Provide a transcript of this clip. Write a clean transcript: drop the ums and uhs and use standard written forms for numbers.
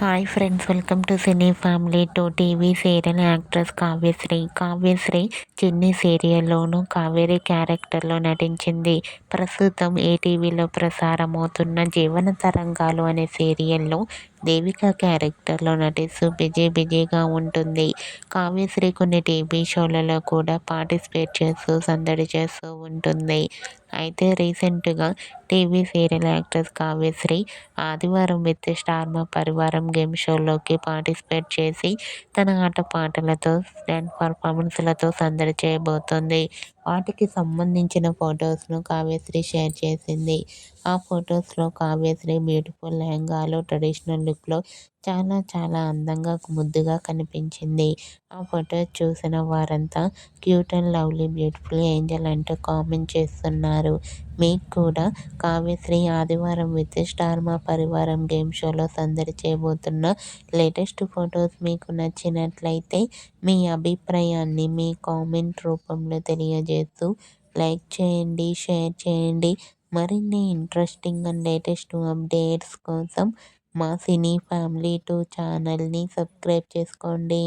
Hi friends, welcome to cine family to TV serial actress Kavyasri. Kavyasri చిన్ని సీరియల్లోనూ కావేరి క్యారెక్టర్లో నటించింది. ప్రస్తుతం ఈటీవీలో ప్రసారమవుతున్న జీవన తరంగాలు అనే సీరియల్లో దేవిక క్యారెక్టర్లో నటిస్తూ బిజీగా ఉంటుంది. కావ్యశ్రీ కొన్ని టీవీ షోలలో కూడా పార్టిసిపేట్ చేస్తూ సందడి చేస్తూ ఉంటుంది. అయితే రీసెంట్గా టీవీ సీరియల్ యాక్ట్రెస్ కావ్యశ్రీ ఆదివారం విత్ స్టార్ మా పరివారం గేమ్ షోలోకి పార్టిసిపేట్ చేసి తన ఆటపాటలతో డాన్స్ పర్ఫార్మెన్స్లతో సందడి చేయబోతోంది. వాటికి సంబంధించిన ఫొటోస్ను కావ్యశ్రీ షేర్ చేసింది. ఆ ఫొటోస్లో కావ్యశ్రీ బ్యూటిఫుల్ లెహంగాలో ట్రెడిషనల్ లుక్లో చాలా అందంగా ముద్దుగా కనిపించింది. ఆ ఫొటోస్ చూసిన వారంతా cute and lovely beautiful Angel అంటూ కామెంట్ చేస్తున్నారు. మీకు కూడా కావ్యశ్రీ ఆదివారం విత్ స్టార్ మా పరివారం గేమ్ షోలో సందడి చేయబోతున్న లేటెస్ట్ ఫొటోస్ మీకు నచ్చినట్లయితే మీ అభిప్రాయాన్ని మీ కామెంట్ రూపంలో తెలియజేస్తూ లైక్ చేయండి, షేర్ చేయండి. మరిన్ని ఇంట్రెస్టింగ్ అండ్ లేటెస్ట్ అప్డేట్స్ కోసం మా సినీ ఫ్యామిలీ 2 ఛానల్ని సబ్స్క్రైబ్ చేసుకోండి.